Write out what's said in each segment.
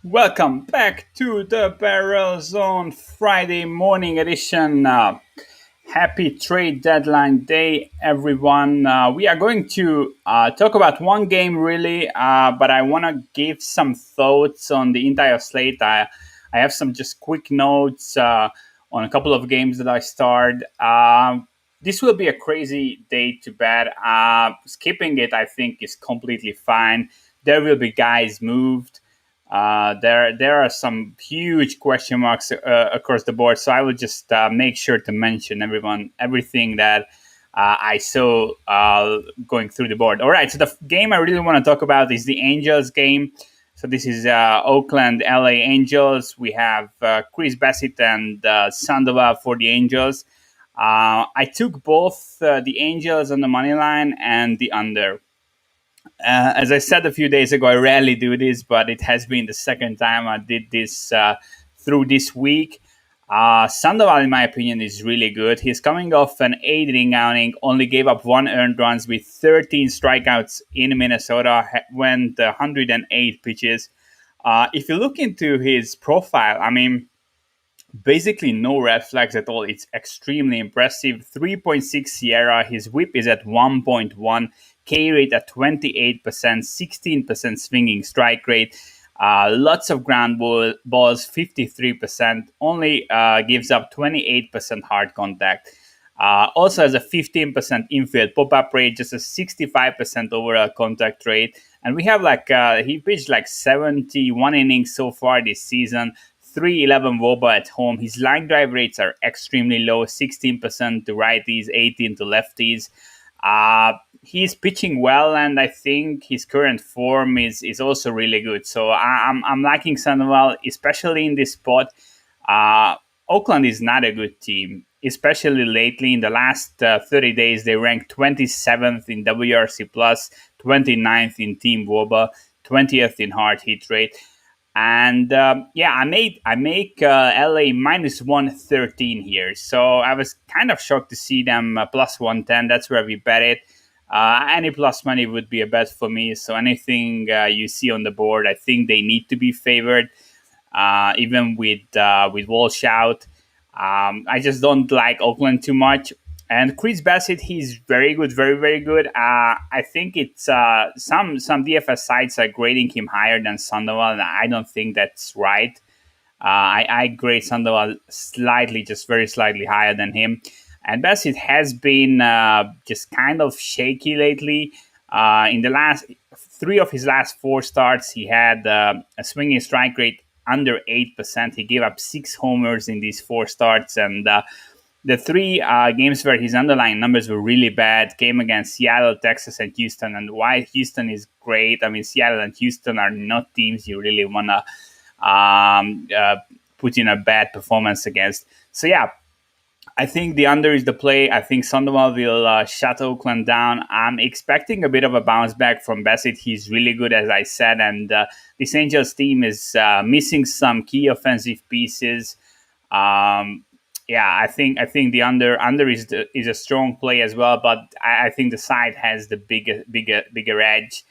Welcome back to the Barrel Zone Friday morning edition. Happy trade deadline day, everyone. We are going to talk about one game, really, but I want to give some thoughts on the entire slate. I have some just quick notes on a couple of games that I starred. This will be a crazy day to bet. Skipping it, I think, is completely fine. There will be guys moved. There are some huge question marks across the board. So I will just make sure to mention everything that I saw going through the board. All right. So the game I really want to talk about is the Angels game. So this is Oakland, LA Angels. We have Chris Bassett and Sandoval for the Angels. I took both the Angels on the money line and the under. As I said a few days ago, I rarely do this, but it has been the second time I did this through this week. Sandoval, in my opinion, is really good. He's coming off an 8 inning outing, only gave up one earned runs with 13 strikeouts in Minnesota, went 108 pitches. If you look into his profile, I mean, basically no red flags at all. It's extremely impressive. 3.6 Sierra. His whip is at 1.1. K rate at 28%, 16% swinging strike rate. Lots of ground balls, 53%. Only gives up 28% hard contact. Also has a 15% infield pop-up rate, just a 65% overall contact rate. And we have he pitched like 71 innings so far this season. 311 WOBA at home. His line drive rates are extremely low, 16% to righties, 18 to lefties. He's pitching well, and I think his current form is also really good. So I'm liking Sandoval, especially in this spot. Oakland is not a good team, especially lately. In the last 30 days, they ranked 27th in WRC plus, 29th in team WOBA, 20th in hard hit rate. And I make LA minus 113 here. So I was kind of shocked to see them plus 110. That's where we bet it. Any plus money would be a bet for me. So anything you see on the board, I think they need to be favored, even with Walsh out. I just don't like Oakland too much. And Chris Bassett, he's very good, very, very good. I think it's some DFS sites are grading him higher than Sandoval, and I don't think that's right. I grade Sandoval slightly, just very slightly higher than him. And Bassett has been just kind of shaky lately. In the last three of his last four starts, he had a swinging strike rate under 8%. He gave up 6 homers in these four starts, and the three games where his underlying numbers were really bad came against Seattle, Texas, and Houston. And why Houston is great, I mean, Seattle and Houston are not teams you really want to put in a bad performance against. So, yeah, I think the under is the play. I think Sandoval will shut Oakland down. I'm expecting a bit of a bounce back from Bassett. He's really good, as I said. And this Angels team is missing some key offensive pieces. I think the under is a strong play as well, but I think the side has the bigger edge.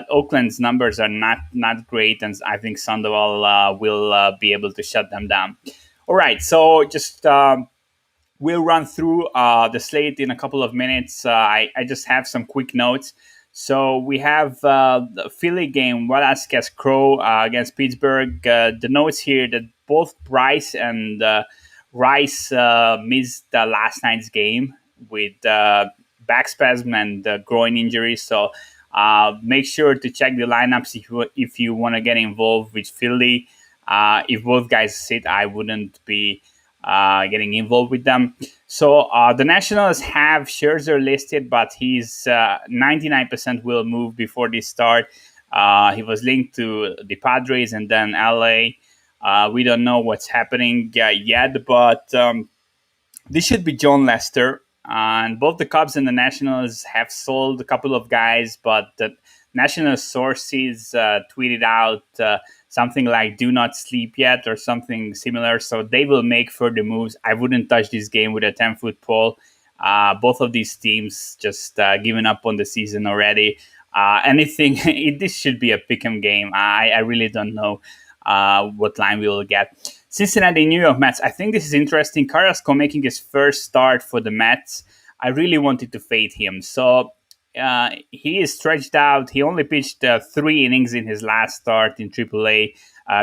Oakland's numbers are not great, and I think Sandoval will be able to shut them down. All right, so just we'll run through the slate in a couple of minutes. I just have some quick notes. So we have the Philly game, Velasquez Crow against Pittsburgh. The notes here that both Bryce and Rice missed last night's game with back spasm and groin injury. So make sure to check the lineups if you want to get involved with Philly. If both guys sit, I wouldn't be getting involved with them. So the Nationals have Scherzer listed, but he's 99% will move before this start. He was linked to the Padres and then LA. We don't know what's happening yet, but this should be John Lester. And both the Cubs and the Nationals have sold a couple of guys, but the National sources tweeted out something like "Do not sleep yet" or something similar. So they will make further moves. I wouldn't touch this game with a 10-foot pole. Both of these teams just given up on the season already. Anything, this should be a pick'em game. I really don't know. what line we will get. Cincinnati, New York Mets. I think this is interesting. Carrasco making his first start for the Mets. I really wanted to fade him. So he is stretched out. He only pitched 3 innings in his last start in AAA.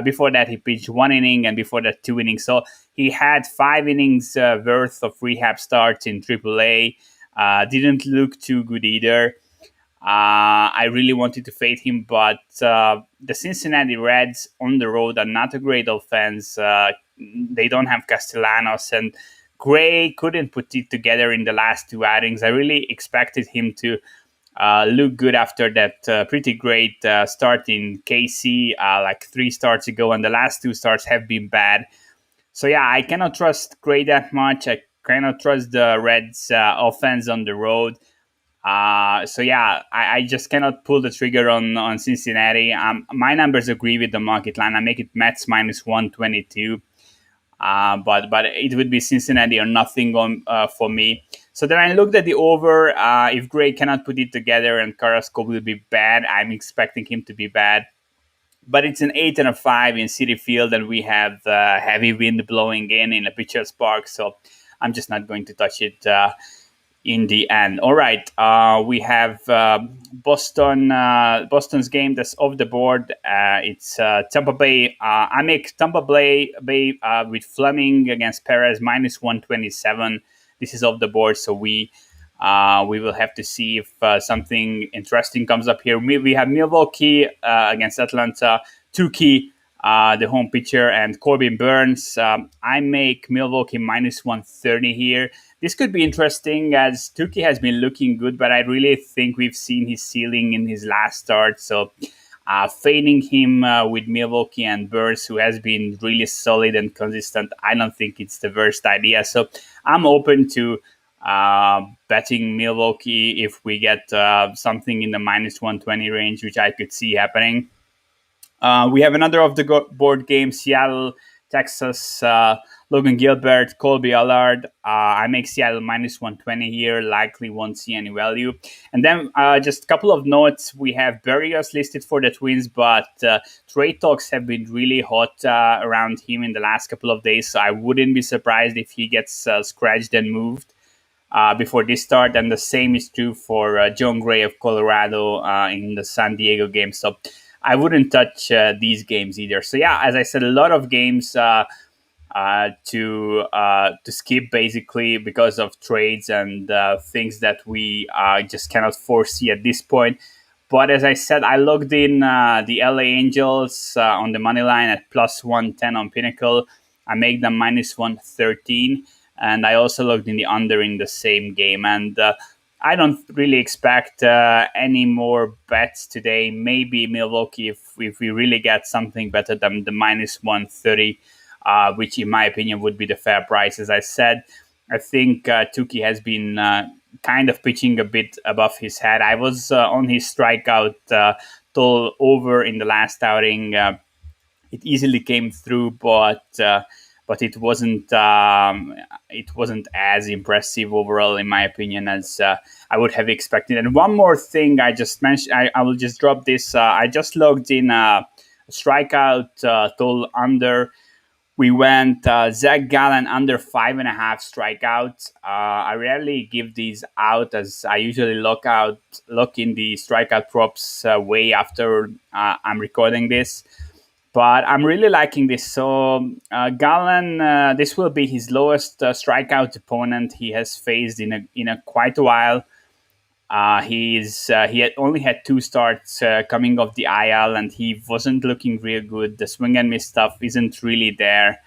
Before that, he pitched 1 inning, and before that, 2 innings. So he had 5 innings worth of rehab starts in AAA. Didn't look too good either. I really wanted to fade him, but the Cincinnati Reds on the road are not a great offense. They don't have Castellanos, and Gray couldn't put it together in the last 2 outings. I really expected him to look good after that pretty great start in KC like 3 starts ago, and the last 2 starts have been bad. So yeah, I cannot trust Gray that much. I cannot trust the Reds offense on the road. So yeah, I just cannot pull the trigger on Cincinnati. My numbers agree with the market line. I make it Mets minus 122. But it would be Cincinnati or nothing on for me. So then I looked at the over. If Gray cannot put it together and Carrasco will be bad, I'm expecting him to be bad. But it's an 8 and a 5 in Citi Field, and we have heavy wind blowing in a pitcher's park. So I'm just not going to touch it in the end. All right, we have Boston's game that's off the board. It's Tampa Bay. I make Tampa Bay with Fleming against Perez minus 127. This is off the board, so we will have to see if something interesting comes up here. We have Milwaukee against Atlanta. Tukey, the home pitcher, and Corbin Burns. I make Milwaukee minus 130 here. This could be interesting as Tukey has been looking good, but I really think we've seen his ceiling in his last start. So fading him with Milwaukee and Burns, who has been really solid and consistent, I don't think it's the worst idea. So I'm open to betting Milwaukee if we get something in the minus 120 range, which I could see happening. We have another of the board game, Seattle, Texas, Logan Gilbert, Colby Allard. I make Seattle minus 120 here, likely won't see any value. And then just a couple of notes. We have Berrios listed for the Twins, but trade talks have been really hot around him in the last couple of days, so I wouldn't be surprised if he gets scratched and moved before this start. And the same is true for John Gray of Colorado in the San Diego game. So I wouldn't touch these games either. So yeah, as I said, a lot of games to skip basically because of trades and things that we just cannot foresee at this point. But as I said, I logged in the LA Angels on the money line at plus 110 on Pinnacle. I make them minus 113, and I also logged in the under in the same game. And I don't really expect any more bets today. Maybe Milwaukee if we really get something better than the minus 130, which in my opinion would be the fair price. As I said, I think Tukey has been kind of pitching a bit above his head. I was on his strikeout total over in the last outing. It easily came through, but it wasn't as impressive overall, in my opinion, as I would have expected. And one more thing I just mentioned, I will just drop this. I just logged in strikeout total under. We went Zach Gallen under 5.5 strikeouts. I rarely give these out, as I usually lock in the strikeout props way after I'm recording this. But I'm really liking this. So Gallen, this will be his lowest strikeout opponent he has faced in a quite a while. He had only had 2 starts coming off the IL, and he wasn't looking real good. The swing and miss stuff isn't really there.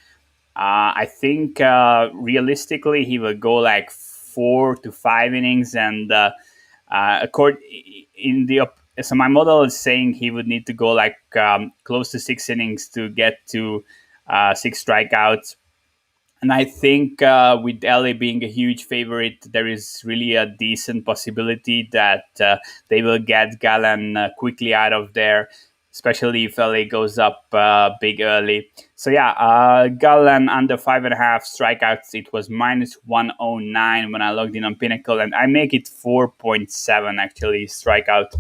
I think realistically he will go like 4 to 5 innings, and so my model is saying he would need to go like close to 6 innings to get to 6 strikeouts. And I think with LA being a huge favorite, there is really a decent possibility that they will get Gallen quickly out of there, especially if LA goes up big early. So yeah, Gallen under 5.5 strikeouts. It was minus 109 when I logged in on Pinnacle, and I make it 4.7 actually strikeout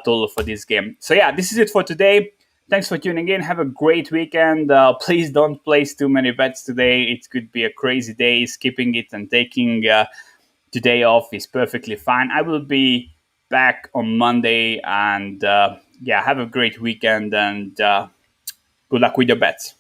total for this game. So yeah, this is it for today. Thanks for tuning in. Have a great weekend. Please don't place too many bets today. It could be a crazy day. Skipping it and taking today off is perfectly fine. I will be back on Monday, and yeah, have a great weekend and good luck with your bets.